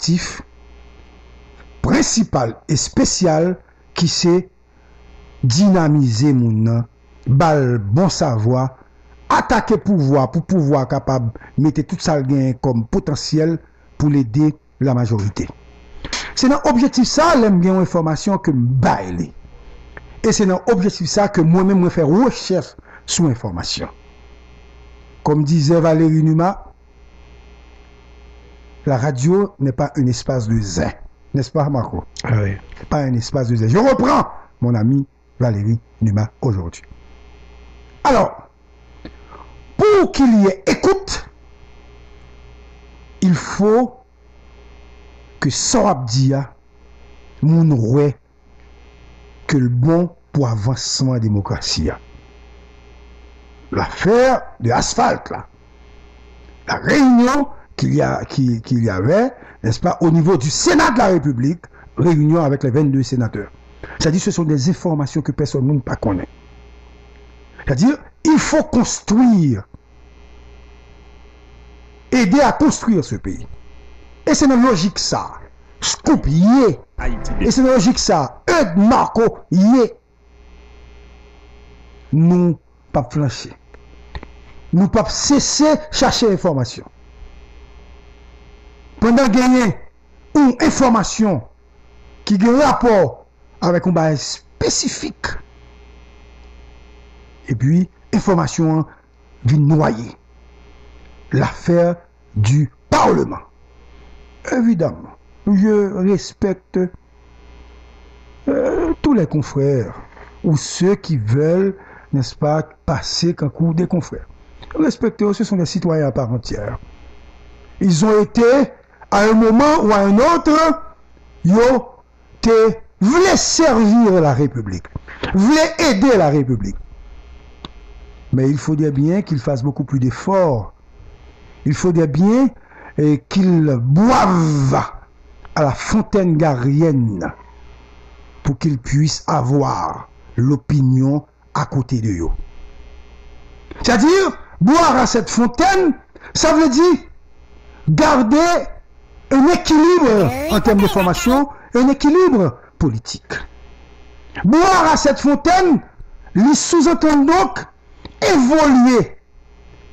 objectif principal et spécial qui c'est dynamiser moun, bal bon savoir, attaquer pouvoir pour pouvoir capable mettre tout ça gain comme potentiel pour l'aider la majorité. C'est dans l'objectif ça, l'aime bien information que m'baille. Et c'est dans l'objectif ça que moi-même je fais recherche sur information. Comme disait Valérie Numa, la radio n'est pas un espace de zin. N'est-ce pas, Marco? Ah oui. Pas un espace de zin. Je reprends mon ami Valérie Numa aujourd'hui. Alors, pour qu'il y ait écoute, il faut que Sorabdia moun roué que le bon pour avancement de la démocratie. L'affaire de l'asphalte, là. La réunion qu'il y avait, n'est-ce pas, au niveau du Sénat de la République, réunion avec les 22 sénateurs. C'est-à-dire que ce sont des informations que personne ne pas connaît. C'est-à-dire, il faut construire, aider à construire ce pays. Et c'est une logique ça. Scoop yé. Et c'est une logique ça. Ed Marco yé. Nous pas flancher. Nous pas cesser chercher information. Pendant gagner une information qui a un rapport avec un bail spécifique. Et puis, information vient noyer l'affaire du Parlement. Évidemment, je respecte tous les confrères ou ceux qui veulent, n'est-ce pas, passer qu'un coup des confrères. Respectez, ce sont des citoyens à part entière. Ils ont été, à un moment ou à un autre, ils voulaient servir la République, voulaient aider la République. Mais il faudrait bien qu'ils fassent beaucoup plus d'efforts. Il faudrait bien qu'ils boivent à la fontaine garienne pour qu'ils puissent avoir l'opinion à côté de eux. C'est-à-dire, boire à cette fontaine, ça veut dire garder un équilibre en termes de formation, un équilibre politique. Boire à cette fontaine, il sous-entend donc évoluer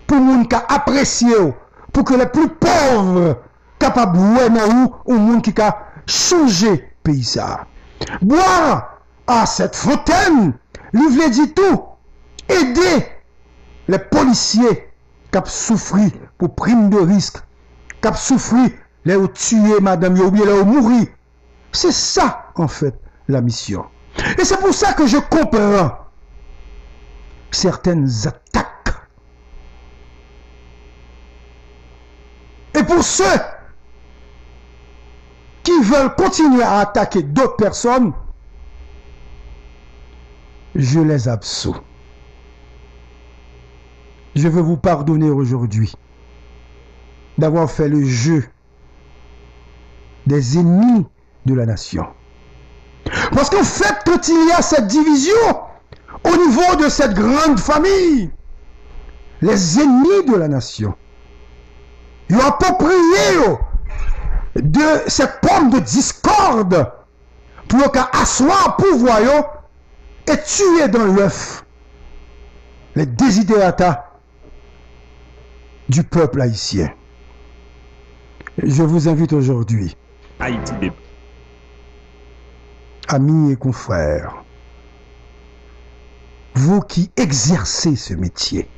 pour moun ka apprécier, pour que les plus pauvres capables de ou moun qui ka changer pays ça. Boire à cette fontaine, il veut dire tout, aider les policiers qui ont souffert pour prime de risque, qui ont souffert les ont tué madame ou bien les ont mourir. C'est ça en fait la mission. Et c'est pour ça que je comprends certaines attaques. Et pour ceux qui veulent continuer à attaquer d'autres personnes, je les absous. Je veux vous pardonner aujourd'hui d'avoir fait le jeu des ennemis de la nation. Parce qu'en fait, quand il y a cette division au niveau de cette grande famille, les ennemis de la nation, ils ont approprié de cette pomme de discorde pour asseoir pouvoir et tuer dans l'œuf les désidérata du peuple haïtien. Je vous invite aujourd'hui, amis et confrères, vous qui exercez ce métier,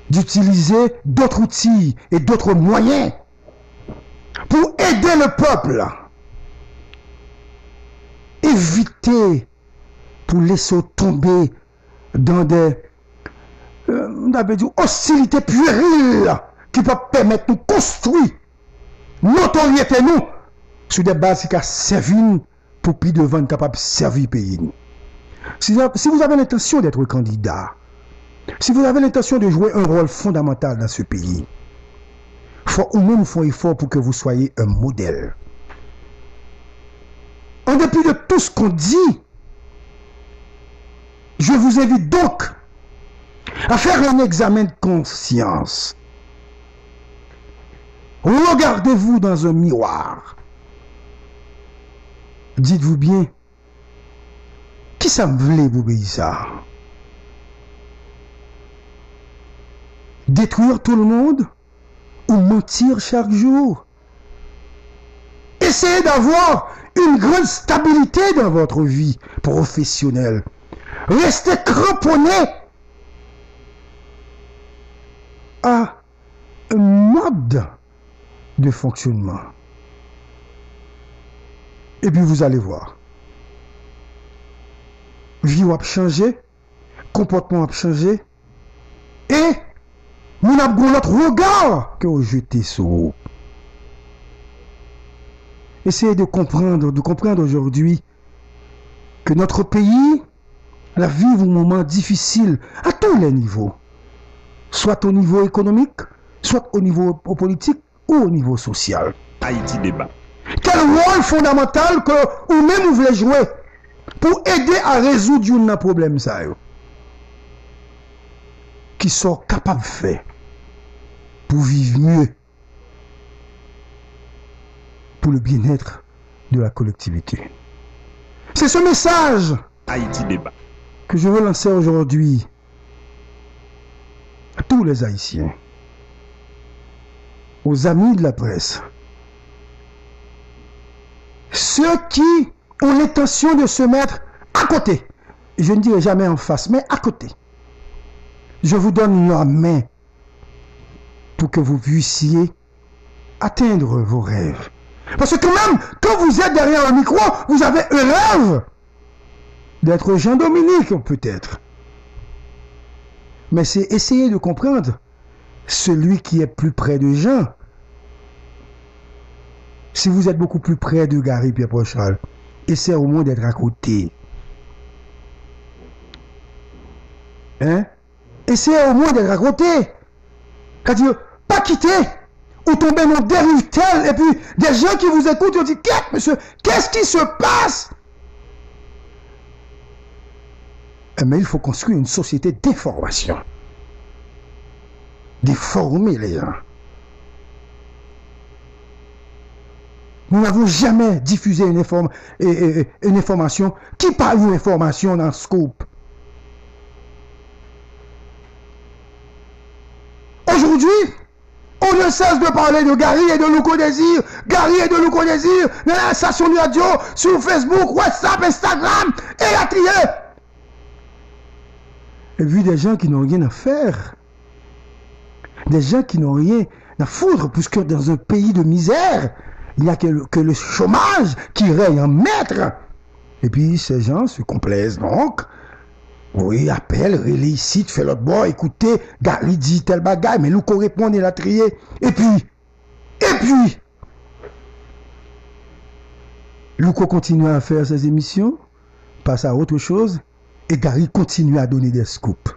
d'utiliser d'autres outils et d'autres moyens pour aider le peuple. Évitez pour laisser tomber dans des hostilités puériles qui peuvent permettre de construire notoriété nous sur des bases qui servent pour plus de vendre capable de servir le pays. Si vous avez l'intention d'être candidat, si vous avez l'intention de jouer un rôle fondamental dans ce pays, faut au moins faire effort pour que vous soyez un modèle. En dépit de tout ce qu'on dit, je vous invite donc à faire un examen de conscience. Revenez regardez-vous dans un miroir. Dites-vous bien, qui ça me voulait pour obéir ça? Détruire tout le monde ou mentir chaque jour? Essayez d'avoir une grande stabilité dans votre vie professionnelle. Restez cramponné à un mode de fonctionnement. Et puis vous allez voir. Vie va changer, comportement va changer, et nous avons notre regard que vous jetez sur vous. Essayez de comprendre aujourd'hui que notre pays la vive un moment difficile à tous les niveaux, soit au niveau économique, soit au niveau politique ou au niveau social. Haïti débat. Quel rôle fondamental que vous-même vous voulez jouer pour aider à résoudre un problème ça qui sont capables de faire pour vivre mieux, pour le bien-être de la collectivité. C'est ce message Haïti débat que je veux lancer aujourd'hui à tous les Haïtiens, aux amis de la presse, ceux qui ont l'intention de se mettre à côté, je ne dirai jamais en face, mais à côté. Je vous donne la main pour que vous puissiez atteindre vos rêves. Parce que même quand vous êtes derrière un micro, vous avez un rêve d'être Jean-Dominique, peut-être. Mais c'est essayer de comprendre celui qui est plus près de Jean. Si vous êtes beaucoup plus près de Gary Pierre-Pochal, essayez au moins d'être à côté. Hein? Essayez au moins d'être à côté. C'est-à-dire, pas quitter ou tomber dans des dérive telle, et puis des gens qui vous écoutent, ils disent, monsieur, qu'est-ce qui se passe? Mais il faut construire une société d'information. Déformer les gens. Nous n'avons jamais diffusé une information qui parle d'une information dans le scope. Aujourd'hui, on ne cesse de parler de Gary et de Louko Désir, Gary et de Louko Désir, dans la station de radio, sur Facebook, WhatsApp, Instagram, et à trier. Et puis des gens qui n'ont rien à faire. Des gens qui n'ont rien à foutre, puisque dans un pays de misère, il n'y a que le chômage qui règne en maître. Et puis ces gens se complaisent donc. Oui, appelle, rélicite, fait l'autre bord, écoutez, Gary dit tel bagaille, mais Louko répond, il a trié. Et puis, Louko continue à faire ses émissions, passe à autre chose, et Gary continue à donner des scoops.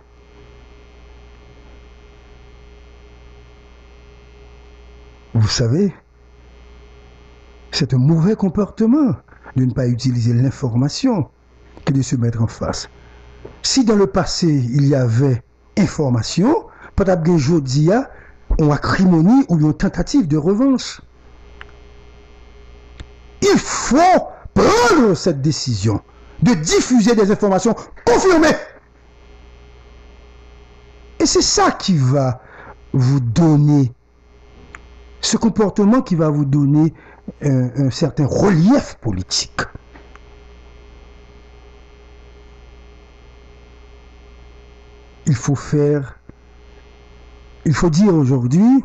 Vous savez, c'est un mauvais comportement de ne pas utiliser l'information que de se mettre en face. Si dans le passé, il y avait information, peut-être que aujourd'hui, on a acrimonie ou une tentative de revanche. Il faut prendre cette décision de diffuser des informations confirmées. Et c'est ça qui va vous donner, ce comportement qui va vous donner un certain relief politique. Il faut dire aujourd'hui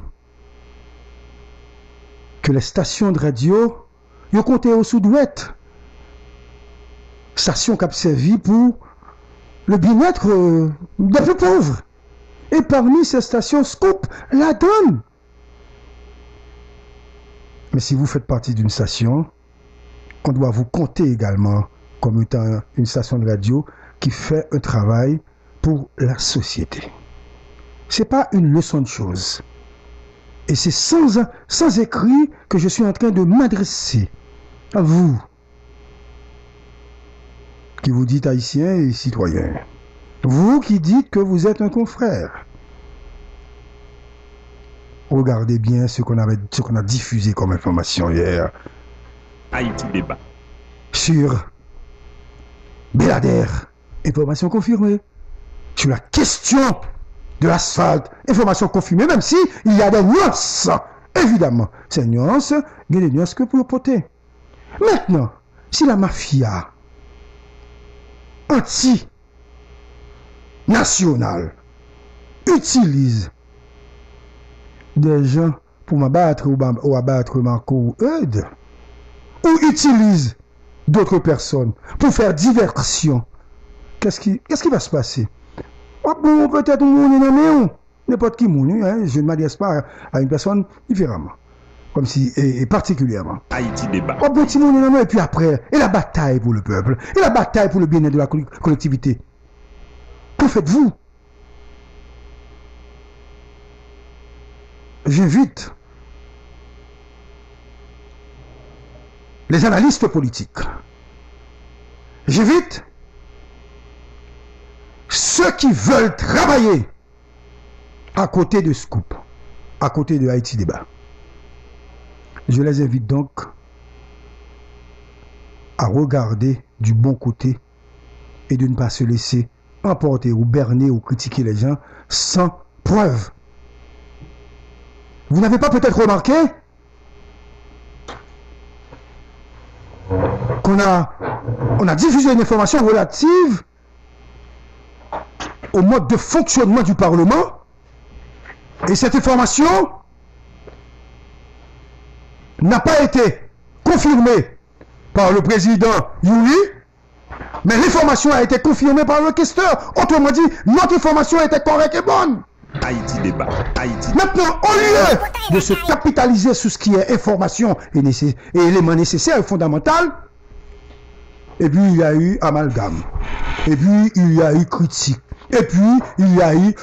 que les stations de radio, ils ont compté au sud-ouest. Stations qui ont servi pour le bien-être des plus pauvres. Et parmi ces stations, Scoop la donne. Mais si vous faites partie d'une station, on doit vous compter également comme étant une station de radio qui fait un travail pour la société. Ce n'est pas une leçon de choses. Et c'est sans écrit que je suis en train de m'adresser à vous, qui vous dites haïtiens et citoyens. Vous qui dites que vous êtes un confrère. regardez bien ce qu'on a diffusé comme information hier. Haïti débat. Sur Belader, information confirmée. Sur la question de l'asphalte, information confirmée, même si il y a des nuances. Évidemment, ces nuances, il y a des nuances que pour porter. Maintenant, si la mafia anti-nationale utilise des gens pour m'abattre ou abattre Marco ou Eudes, ou utilise d'autres personnes pour faire diversion, qu'est-ce qui va se passer? Oh, bon, peut-être n'importe qui mouni, hein, je ne m'adresse pas à une personne différemment, comme si, et particulièrement. Haïti débat. Oh, bon, et puis après, et la bataille pour le peuple, et la bataille pour le bien-être de la collectivité. Que faites-vous? J'invite les analystes politiques. J'invite ceux qui veulent travailler à côté de Scoop, à côté de Haïti Débat. Je les invite donc à regarder du bon côté et de ne pas se laisser emporter ou berner ou critiquer les gens sans preuve. Vous n'avez pas peut-être remarqué qu'on a diffusé une information relative au mode de fonctionnement du Parlement, et cette information n'a pas été confirmée par le président Yuri, mais l'information a été confirmée par le questeur. Autrement dit, notre information était correcte et bonne. Haïti débat. Haïti. Maintenant, au lieu de se capitaliser sur ce qui est information et élément nécessaire et fondamental, et puis il y a eu amalgame, et puis il y a eu critique, et puis il y a eu,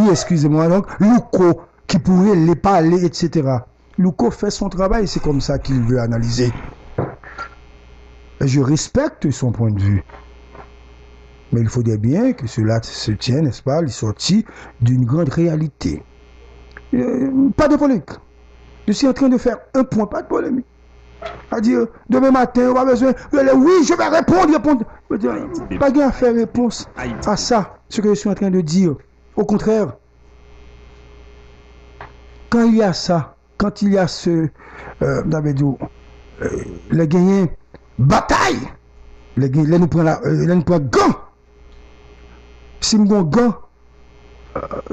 excusez-moi donc, Louko qui pourrait les parler, etc. Louko fait son travail, c'est comme ça qu'il veut analyser. Et je respecte son point de vue. Mais il faudrait bien que cela se tienne, n'est-ce pas, les sorties d'une grande réalité. Pas de polémique. Je suis en train de faire un point, pas de polémique. À dire, demain matin, on va besoin, oui, je vais répondre. Pas bien à faire réponse à ça, ce que je suis en train de dire. Au contraire, quand il y a ça, quand il y a ce, les gagnants bataille, les nous prennent gants. Si mon gant,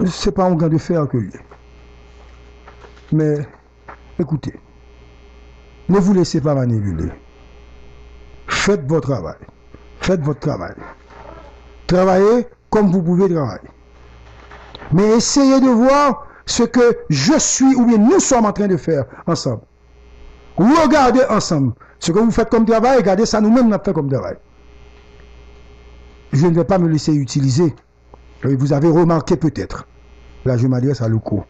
c'est pas un gant de fer que lui. Mais, écoutez, ne vous laissez pas manipuler. Faites votre travail. Faites votre travail. Travaillez comme vous pouvez travailler. Mais essayez de voir ce que je suis ou bien nous sommes en train de faire ensemble. Regardez ensemble ce que vous faites comme travail, regardez ça nous-mêmes nous fait comme travail. Je ne vais pas me laisser utiliser. Vous avez remarqué peut-être, là je m'adresse à Louko,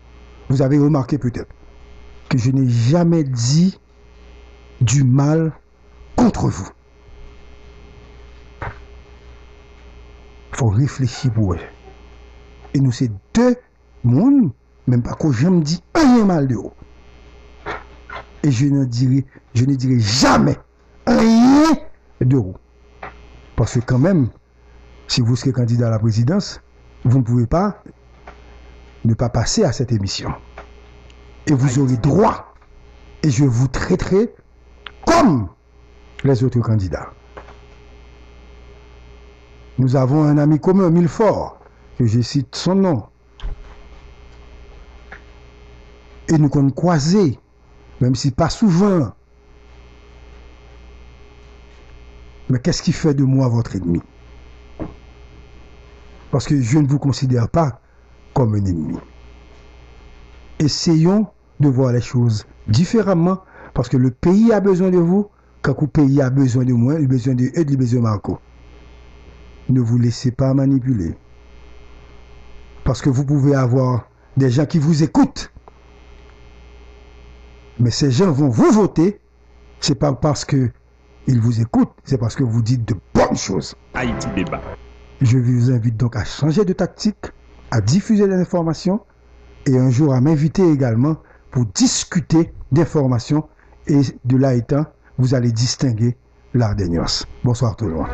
vous avez remarqué peut-être que je n'ai jamais dit du mal contre vous. Il faut réfléchir pour eux. Et nous, c'est deux mondes, même pas que j'aime dire rien mal de vous. Et je ne dirai jamais rien de vous. Parce que quand même, si vous serez candidat à la présidence, vous ne pouvez pas ne pas passer à cette émission. Et vous aurez droit. Et je vous traiterai comme les autres candidats. Nous avons un ami commun, Milfort, que je cite son nom. Et nous sommes croisés, même si pas souvent. Mais qu'est-ce qui fait de moi votre ennemi? Parce que je ne vous considère pas comme un ennemi. Essayons de voir les choses différemment, parce que le pays a besoin de vous, quand le pays a besoin de moi, il a besoin de eux, il a besoin de Marco. Ne vous laissez pas manipuler. Parce que vous pouvez avoir des gens qui vous écoutent, mais ces gens vont vous voter, c'est pas parce que ils vous écoutent, c'est parce que vous dites de bonnes choses. Haïti débat. Je vous invite donc à changer de tactique, à diffuser les informations, et un jour à m'inviter également pour discuter d'informations et de là étant, vous allez distinguer l'art des nuances. Bonsoir tout le monde.